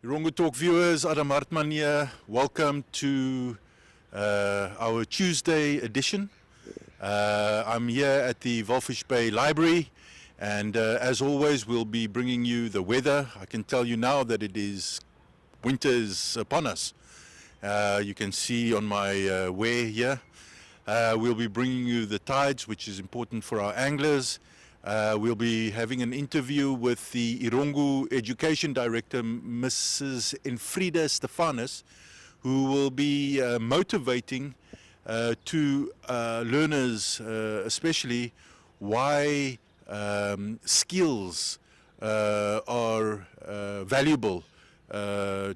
Erongo Talk viewers, Adam Hartman here. Welcome to our Tuesday edition. I'm here at the Walvis Bay Library, and as always we'll be bringing you the weather. I can tell you now that winter is upon us. You can see on my wear here. We'll be bringing you the tides, which is important for our anglers. We'll be having an interview with the Erongo Education Director, Mrs. Ernfriede Stephanus, who will be motivating to learners, especially why skills are valuable, in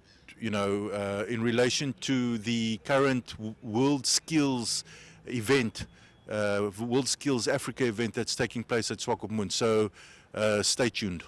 relation to the current WordSkills event. WorldSkills Africa event that's taking place at Swakopmund. So stay tuned.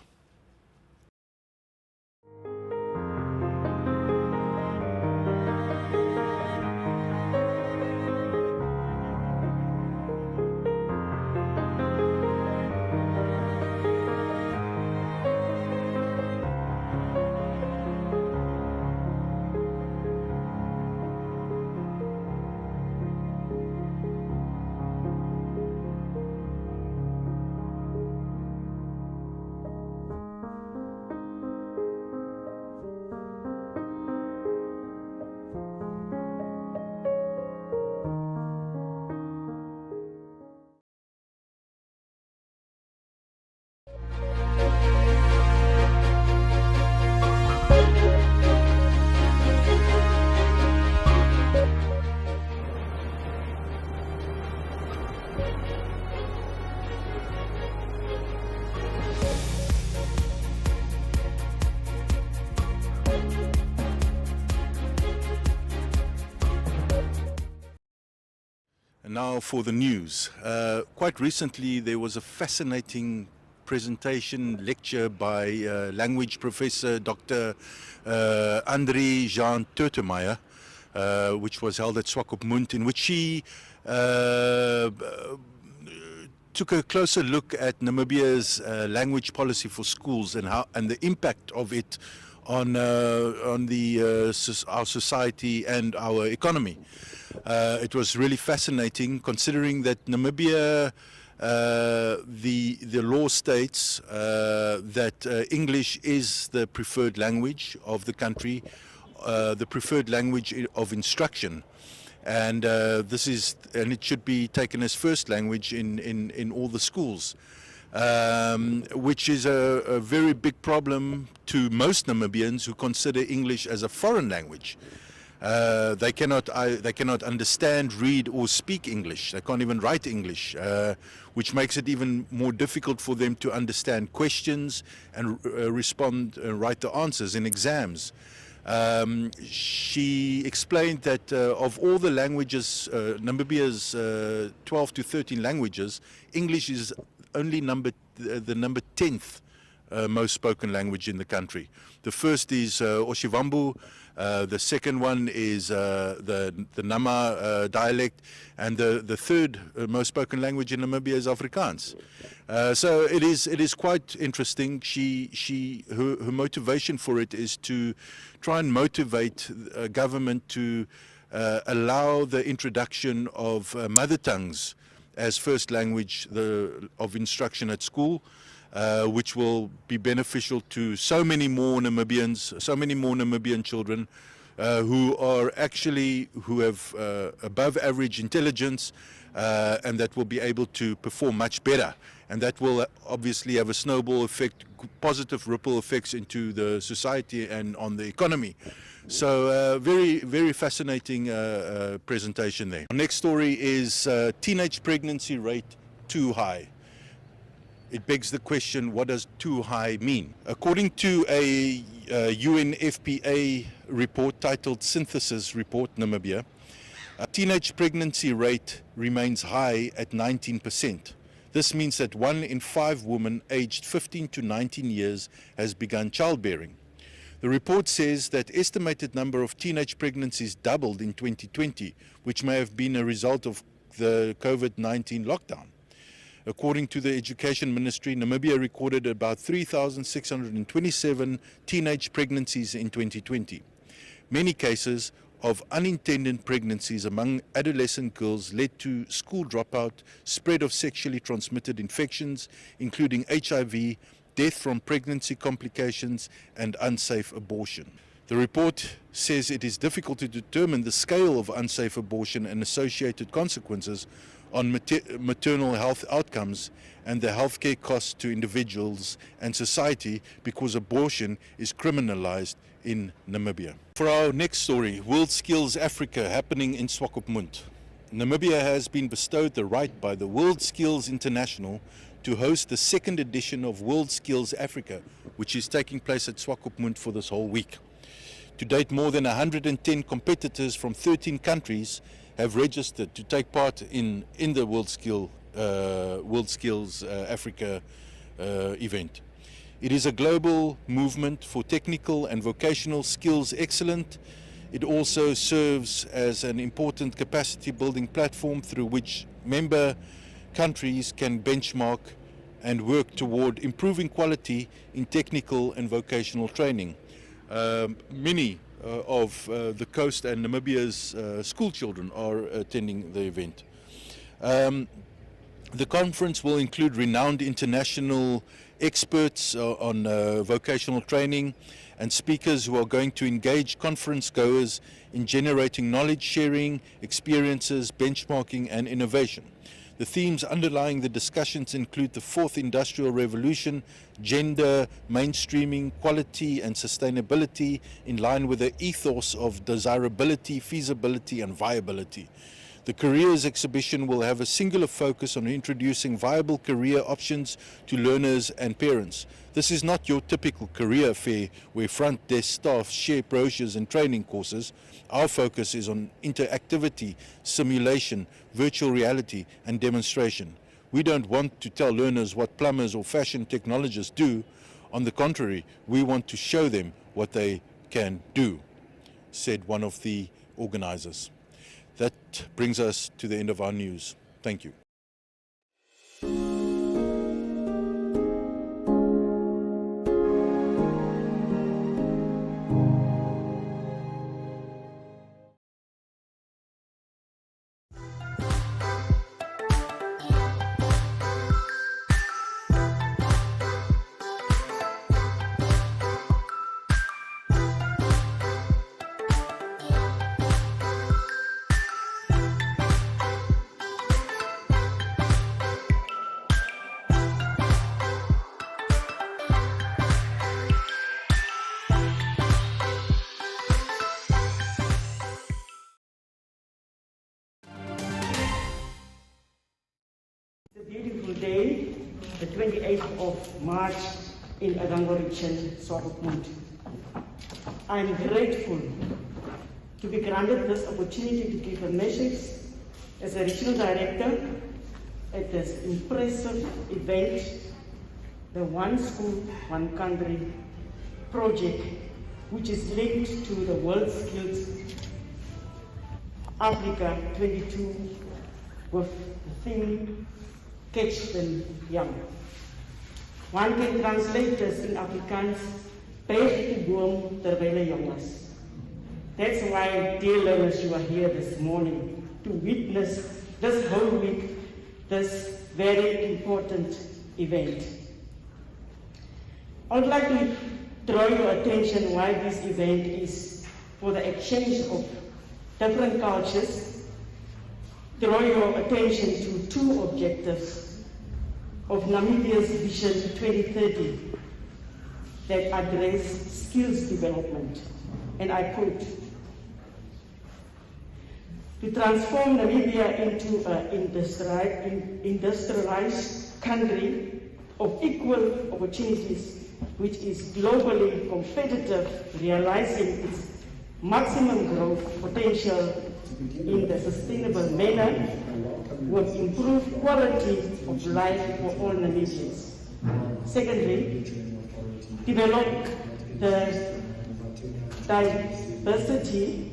And now for the news. Quite recently there was a fascinating lecture by language professor Dr. André Jean Turtemeyer, which was held at Swakopmund, in which he took a closer look at Namibia's language policy for schools and the impact of it on our society and our economy. It was really fascinating, considering that Namibia, the law states that English is the preferred language of the country, the preferred language of instruction, and it should be taken as first language in all the schools, which is a very big problem to most Namibians who consider English as a foreign language. They cannot understand, read or speak English. They can't even write English, which makes it even more difficult for them to understand questions and respond and write the answers in exams. She explained that of all the languages, Namibia's 12 to 13 languages, English is only the number 10th most spoken language in the country. The first is Oshivambu. The second one is the Nama dialect, and the third most spoken language in Namibia is Afrikaans. So it is quite interesting. Her motivation for it is to try and motivate government to allow the introduction of mother tongues as first language of instruction at school. Which will be beneficial to so many more Namibian children who have above average intelligence, and that will be able to perform much better, and that will obviously have a snowball effect, positive ripple effects into the society and on the economy. So very, very fascinating presentation there. Our next story is teenage pregnancy rate too high. It begs the question, what does too high mean? According to a UNFPA report titled Synthesis Report Namibia, a teenage pregnancy rate remains high at 19%. This means that 1 in 5 women aged 15 to 19 years has begun childbearing. The report says that estimated number of teenage pregnancies doubled in 2020, which may have been a result of the COVID-19 lockdown. According to the Education Ministry, Namibia recorded about 3,627 teenage pregnancies in 2020. Many cases of unintended pregnancies among adolescent girls led to school dropout, spread of sexually transmitted infections, including HIV, death from pregnancy complications, and unsafe abortion. The report says it is difficult to determine the scale of unsafe abortion and associated consequences on maternal health outcomes and the healthcare costs to individuals and society because abortion is criminalized in Namibia. For our next story, WordSkills Africa happening in Swakopmund. Namibia has been bestowed the right by the WordSkills International to host the second edition of WordSkills Africa, which is taking place at Swakopmund for this whole week. To date, more than 110 competitors from 13 countries have registered to take part in the WordSkills Africa event. It is a global movement for technical and vocational skills excellence. It also serves as an important capacity building platform through which member countries can benchmark and work toward improving quality in technical and vocational training. Many of the coast and Namibia's school children are attending the event. The conference will include renowned international experts on vocational training and speakers who are going to engage conference goers in generating knowledge sharing, experiences, benchmarking and innovation. The themes underlying the discussions include the fourth industrial revolution, gender, mainstreaming, quality and sustainability in line with the ethos of desirability, feasibility and viability. The careers exhibition will have a singular focus on introducing viable career options to learners and parents. This is not your typical career fair where front desk staff share brochures and training courses. Our focus is on interactivity, simulation, virtual reality and demonstration. We don't want to tell learners what plumbers or fashion technologists do. On the contrary, we want to show them what they can do, said one of the organizers. That brings us to the end of our news. Thank you. Day, the 28th of March in Erongo region, Swakopmund. I'm grateful to be granted this opportunity to give a message as a regional director at this impressive event, the One School, One Country project, which is linked to the WordSkills Africa 22 with the theme Catch them young. One can translate this in Afrikaans, "Peg die boom terwyl hy jong is." That's why, dear learners, you are here this morning to witness this whole week, this very important event. I would like to draw your attention why this event is for the exchange of different cultures. Draw your attention to two objectives of Namibia's Vision 2030 that address skills development. And I quote, to transform Namibia into an industrialized country of equal opportunities, which is globally competitive, realizing its maximum growth potential in the sustainable manner, will improve quality of life for all Namibians. Secondly, develop the diversity,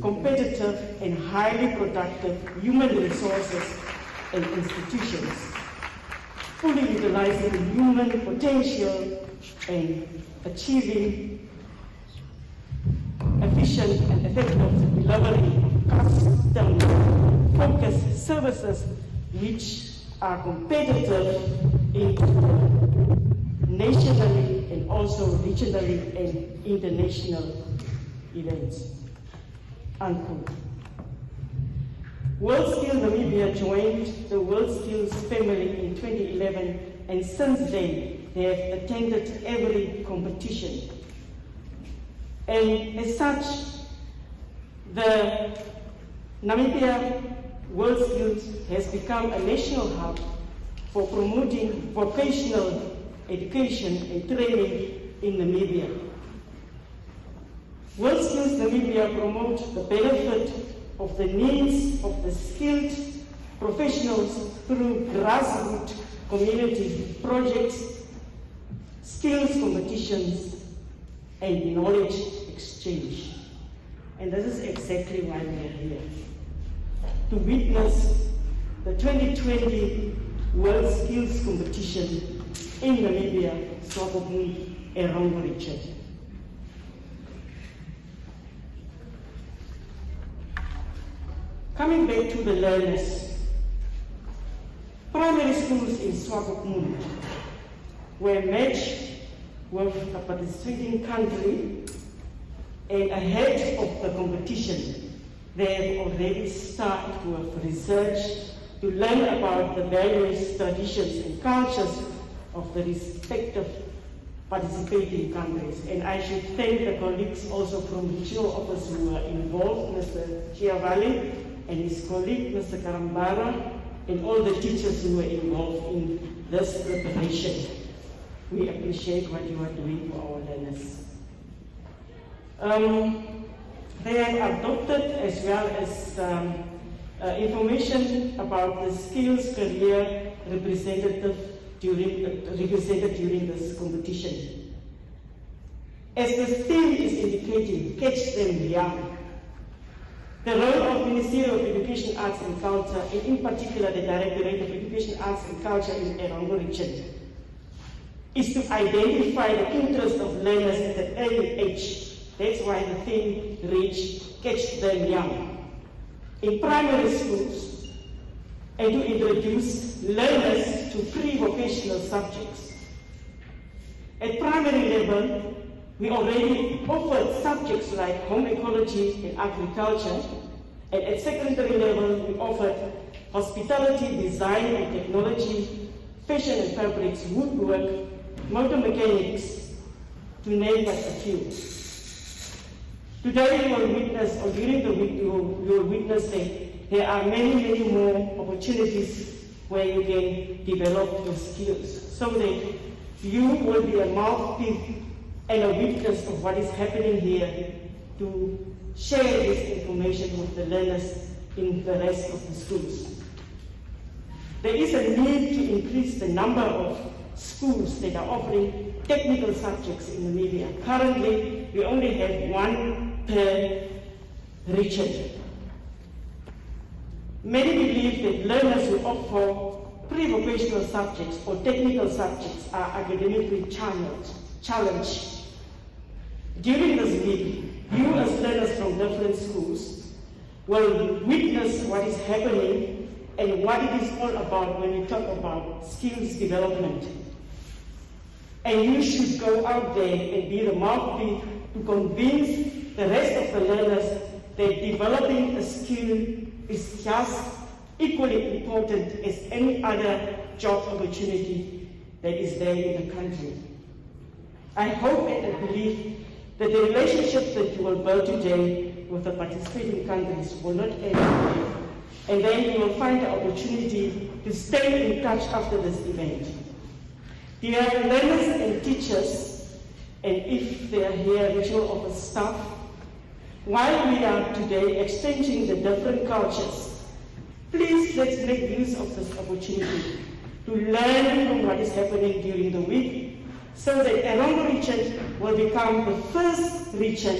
competitive and highly productive human resources and institutions fully utilizing the human potential and achieving efficient and effective delivery of custom-focused services which are competitive nationally and also regionally and international events. Unquote. WordSkills Namibia joined the WordSkills family in 2011, and since then they have attended every competition. And as such, the Namibia WordSkills has become a national hub for promoting vocational education and training in Namibia. WordSkills Namibia promotes the benefit of the needs of the skilled professionals through grassroots community projects, skills competitions, and knowledge exchange. And this is exactly why we are here, to witness the 2020 WordSkills competition in Namibia, Swakopmund, Erongo region. Coming back to the learners, primary schools in Swakopmund were matched with a participating country, and ahead of the competition, they have already started with research to learn about the various traditions and cultures of the respective participating countries. And I should thank the colleagues also from regional office who were involved, Mr. Chiavali and his colleague, Mr. Karambara, and all the teachers who were involved in this preparation. We appreciate what you are doing for our learners. They have adopted as well as information about the skills career represented during this competition. As the theme is indicating, catch them young. The role of Ministry of Education, Arts and Culture, and in particular the Directorate of Education, Arts and Culture in Erongo region, is to identify the interest of learners at an early age. That's why the theme reads, catch them young, in primary schools, and to introduce learners to pre-vocational subjects. At primary level, we already offered subjects like home ecology and agriculture, and at secondary level, we offered hospitality, design and technology, fashion and fabrics, woodwork, motor mechanics, to name but a few. Today you will witness, or during the week you will witness that there are many more opportunities where you can develop your skills, so that you will be a mouthpiece and a witness of what is happening here to share this information with the learners in the rest of the schools. There is a need to increase the number of schools that are offering technical subjects in Namibia. Currently, we only have one per region. Many believe that learners who opt for pre-vocational subjects or technical subjects are academically challenged. During this week, you as learners from different schools will witness what is happening and what it is all about when we talk about skills development. And you should go out there and be the mouthpiece to convince the rest of the learners that developing a skill is just equally important as any other job opportunity that is there in the country. I hope and I believe that the relationships that you will build today with the participating countries will not end today, and then you will find the opportunity to stay in touch after this event. Dear learners and teachers, and if they are here, regional office staff, while we are today exchanging the different cultures, please let's make use of this opportunity to learn from what is happening during the week, so that Erongo region will become the first region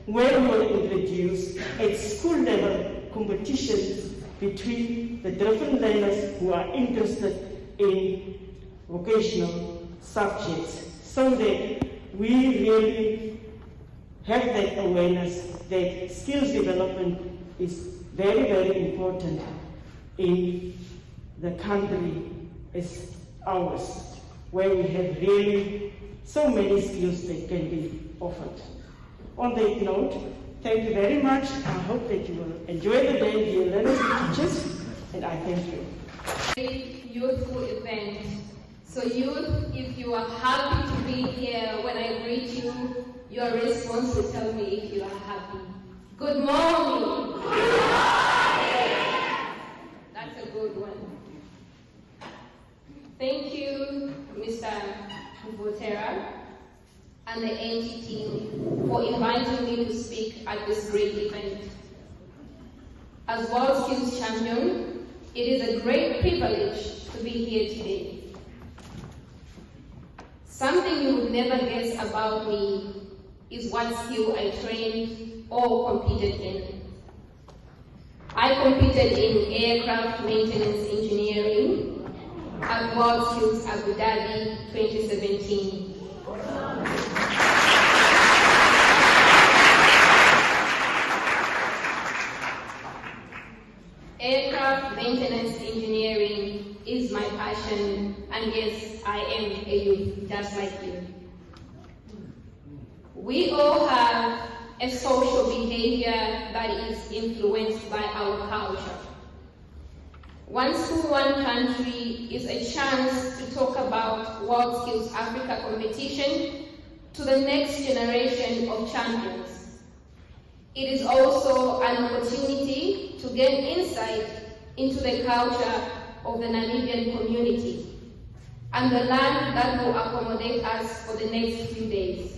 where we will introduce at school level competitions between the different learners who are interested in vocational subjects, so that we really have that awareness that skills development is very, very important in the country as ours, where we have really so many skills that can be offered. On that note, thank you very much. I hope that you will enjoy the day, dear learners and teachers, and I thank you. Youthful event. So youth, if you are happy to be here, when I greet you, your response will tell me if you are happy. Good morning. Good morning. That's a good one. Thank you, Mr. Botera and the NT team for inviting me to speak at this great event. As WordSkills champion, it is a great privilege to be here today. Something you would never guess about me is what skill I trained or competed in. I competed in aircraft maintenance engineering at WordSkills Abu Dhabi 2017. Aircraft maintenance engineering is my passion, and yes, I am a youth just like you. We all have a social behavior that is influenced by our culture. One School, One Country is a chance to talk about WordSkills Africa competition to the next generation of champions. It is also an opportunity to gain insight into the culture of the Namibian community and the land that will accommodate us for the next few days.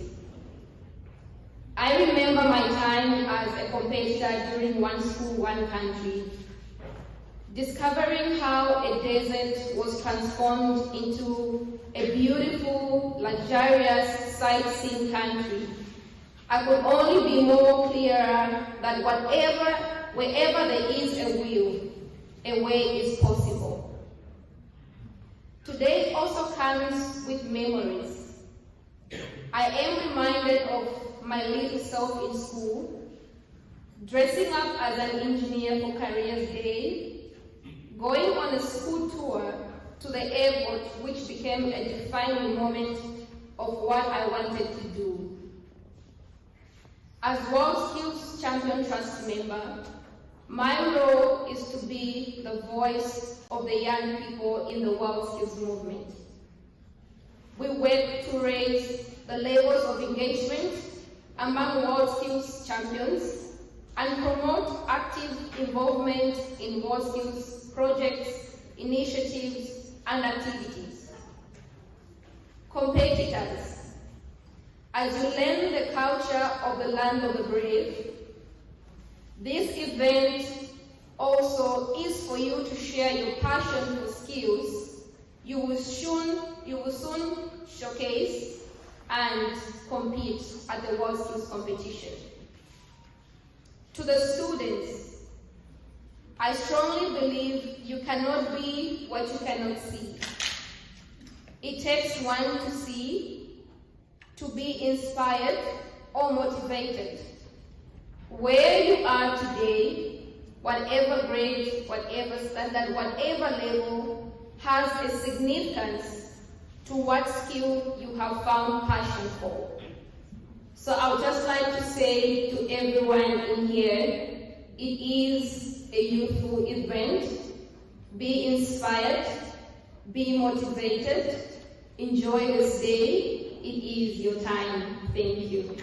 I remember my time as a competitor during One School, One Country, discovering how a desert was transformed into a beautiful, luxurious, sightseeing country. I could only be more clearer that wherever there is a will, a way is possible. Today also comes with memories. I am reminded of my little self in school, dressing up as an engineer for Careers Day, going on a school tour to the airport, which became a defining moment of what I wanted to do. As WordSkills Champion Trust member, my role is to be the voice of the young people in the WordSkills movement. We work to raise the levels of engagement among WordSkills champions and promote active involvement in WordSkills projects, initiatives, and activities. Competitors, as you learn the culture of the land of the brave, this event also is for you to share your passion for skills you will soon showcase and compete at the WordSkills competition. To the students, I strongly believe you cannot be what you cannot see. It takes one to see, to be inspired or motivated. Where you are today, whatever grade, whatever standard, whatever level, has a significance to what skill you have found passion for. So I would just like to say to everyone in here, it is a youthful event. Be inspired, be motivated, enjoy this day. It is your time. Thank you.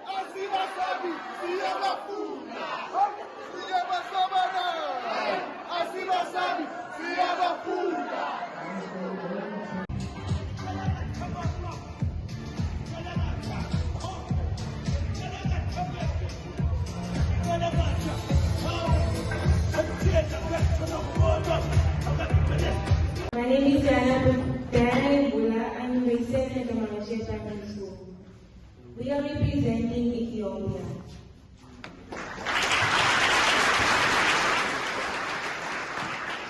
Asiba My name is Diana Bula. I'm grade 7 at the Malaysia Primary School. We are representing Ethiopia.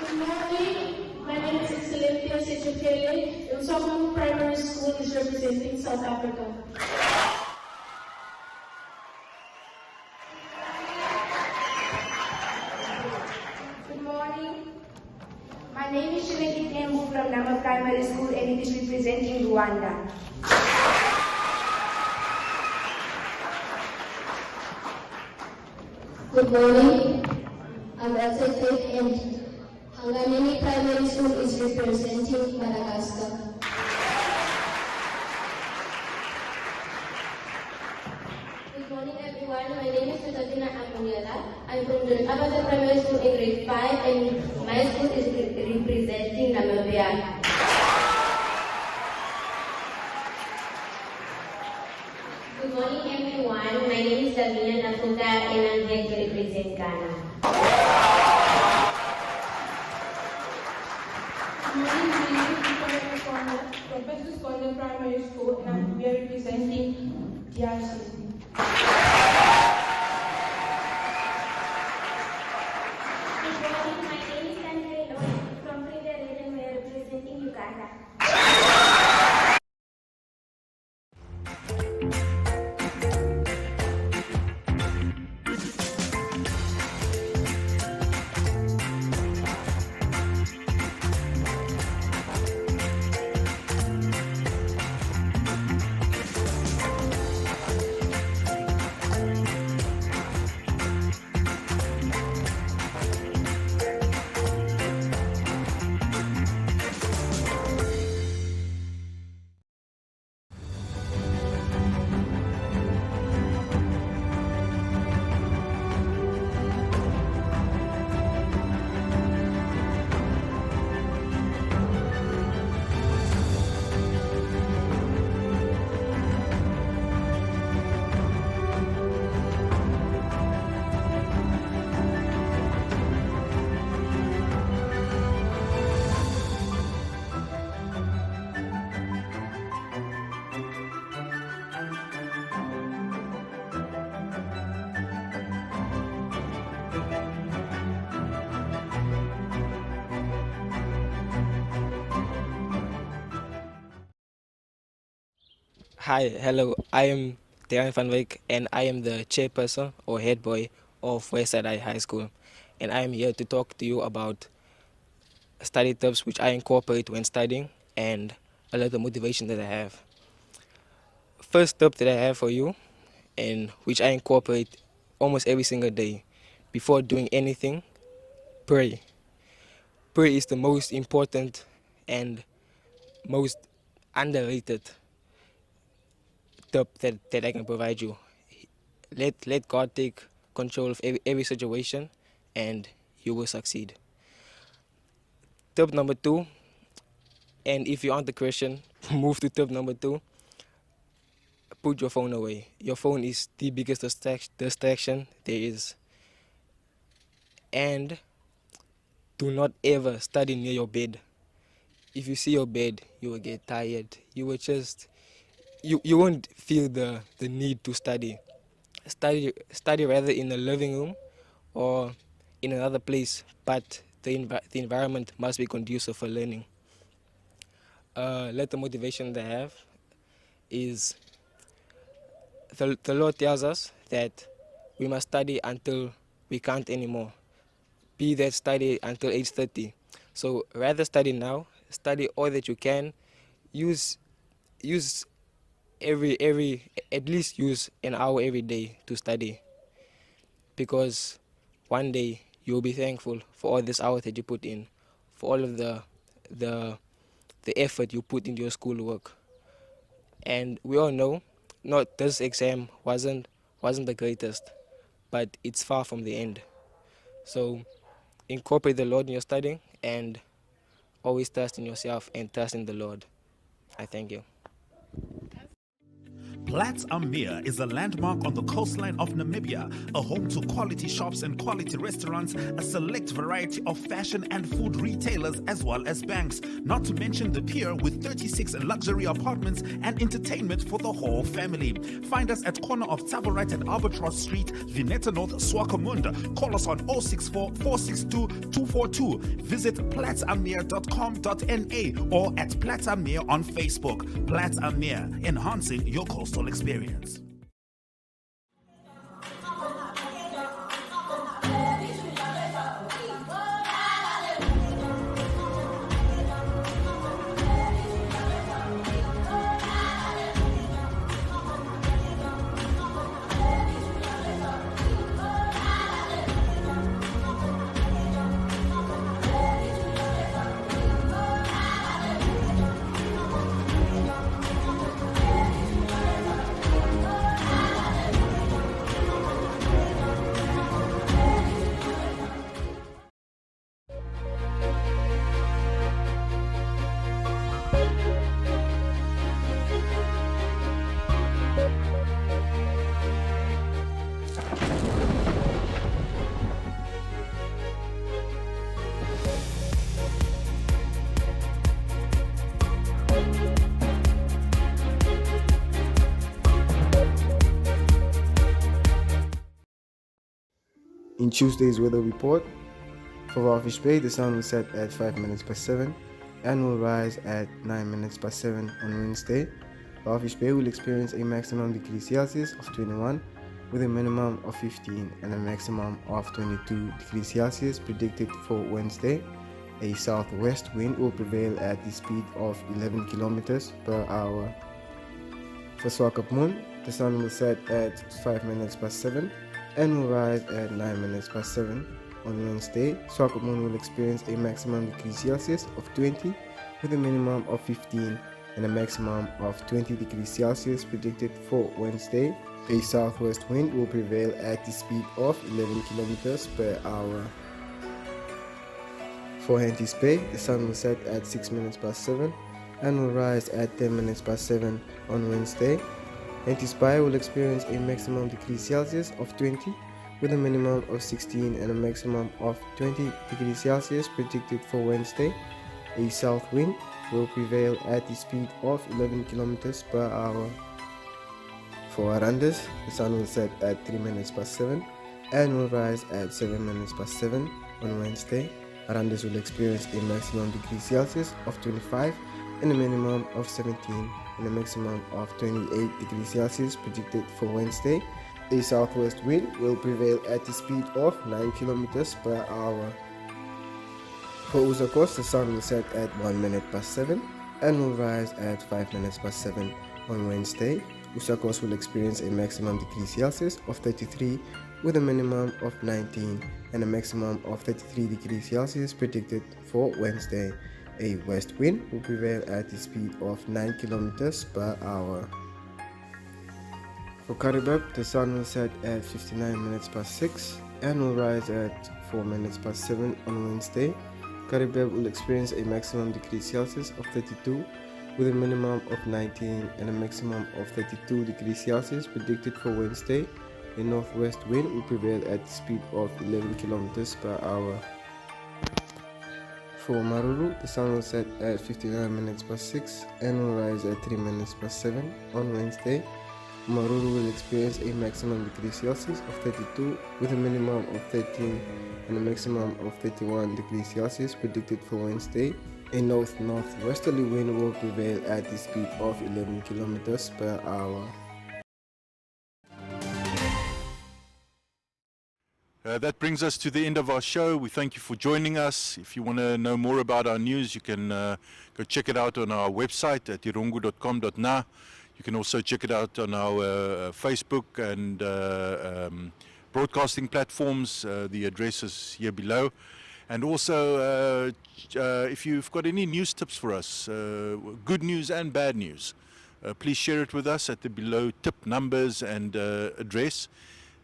Good morning. My name is Excellentia Sechukele. Ernfriede Primary School is representing South Africa. Good morning. My name is Shirley Tembu from Nama Primary School and it is representing Rwanda. Good morning. I'm Elsa and Hanganini Primary School is representing Madagascar. Good morning everyone. My name is Susatina Amuniela. I'm from the Abata Primary School in grade 5 and my school is representing Namibia. Good morning everyone. My name is Davina Nafuka and I'm here to represent Ghana. Good morning. My name is Victoria Kwanda from Festus Corner Primary School and I'm here representing DStv. Good morning, my name is Ernfriede from Ernfriede and we are representing Uganda. Hi, hello. I am Darren van Wyk and I am the chairperson or head boy of Westside High School. And I am here to talk to you about study tips which I incorporate when studying and a lot of motivation that I have. First tip that I have for you and which I incorporate almost every single day before doing anything, pray. Prayer is the most important and most underrated tip that I can provide you. Let God take control of every situation and you will succeed. Tip number 2, and if you aren't a Christian, move to tip number 2, put your phone away. Your phone is the biggest distraction there is. And do not ever study near your bed. If you see your bed, you will get tired. You will just, you won't feel the need to study. Study rather in the living room or in another place, but the environment must be conducive for learning. Let the motivation that I have is the Lord tells us that we must study until we can't anymore. Be that study until age 30. So rather study now, study all that you can. Use at least use an hour every day to study, because one day you'll be thankful for all this hours that you put in, for all of the effort you put into your schoolwork. And we all know, not this exam wasn't the greatest, but it's far from the end. So incorporate the Lord in your studying and always trust in yourself and trust in the Lord. I thank you. Platz am Meer is a landmark on the coastline of Namibia, a home to quality shops and quality restaurants, a select variety of fashion and food retailers, as well as banks, not to mention the pier with 36 luxury apartments and entertainment for the whole family. Find us at corner of Taborit and Albatross Street, Vineta North, Swakopmund. Call us on 064 462 242. Visit platzammeer.com.na or at Platz am Meer on Facebook. Platz am Meer, enhancing your coastal experience. In Tuesday's weather report, for Walvis Bay, the sun will set at 5 minutes past 7 and will rise at 9 minutes past 7 on Wednesday. Walvis Bay will experience a maximum degree Celsius of 21 with a minimum of 15 and a maximum of 22 degrees Celsius predicted for Wednesday. A southwest wind will prevail at the speed of 11 kilometers per hour. For Swakopmund, the sun will set at 5 minutes past 7 and will rise at 9 minutes past 7 on Wednesday. Swakopmund will experience a maximum degree Celsius of 20 with a minimum of 15 and a maximum of 20 degrees Celsius predicted for Wednesday. A southwest wind will prevail at the speed of 11 kilometers per hour. For Henties Bay, the sun will set at 6 minutes past 7 and will rise at 10 minutes past 7 on Wednesday. Henties Bay will experience a maximum degree Celsius of 20 with a minimum of 16 and a maximum of 20 degrees Celsius predicted for Wednesday. A south wind will prevail at the speed of 11 kilometers per hour. For Arandis, the sun will set at 3 minutes past 7 and will rise at 7 minutes past 7 on Wednesday. Arandis will experience a maximum degree Celsius of 25 and a minimum of 17 and a maximum of 28 degrees Celsius predicted for Wednesday. A southwest wind will prevail at the speed of 9 kilometers per hour. For Usakos, the sun will set at 1 minute past 7 and will rise at 5 minutes past 7 on Wednesday. Usakos will experience a maximum degree Celsius of 33 with a minimum of 19 and a maximum of 33 degrees Celsius predicted for Wednesday. A west wind will prevail at the speed of 9 kilometers per hour. For Karibab, the sun will set at 59 minutes past 6 and will rise at 4 minutes past 7 on Wednesday. Karibab will experience a maximum degree Celsius of 32 with a minimum of 19 and a maximum of 32 degrees Celsius predicted for Wednesday. A northwest wind will prevail at the speed of 11 kilometers per hour. For Maruru, the sun will set at 59 minutes past 6 and will rise at 3 minutes past 7 on Wednesday. Maruru will experience a maximum degree Celsius of 32 with a minimum of 13 and a maximum of 31 degrees Celsius predicted for Wednesday. A north-northwesterly wind will prevail at the speed of 11 kilometers per hour. That brings us to the end of our show. We thank you for joining us. If you want to know more about our news, you can go check it out on our website at erongo.com.na. You can also check it out on our Facebook and broadcasting platforms. The address is here below. And also, if you've got any news tips for us, good news and bad news, please share it with us at the below tip numbers and address.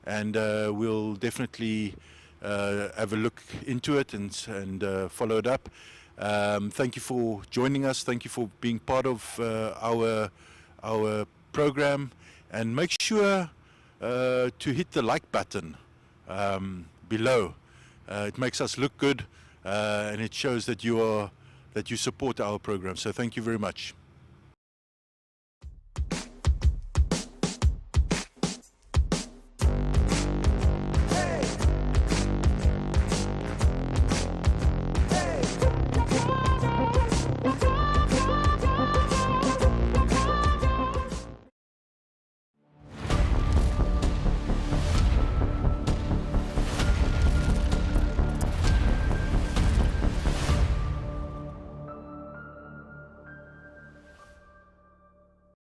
And we'll definitely have a look into it and follow it up. Thank you for joining us. Thank you for being part of our program. and make sure to hit the like button below. It makes us look good, and it shows that you support our program. So thank you very much.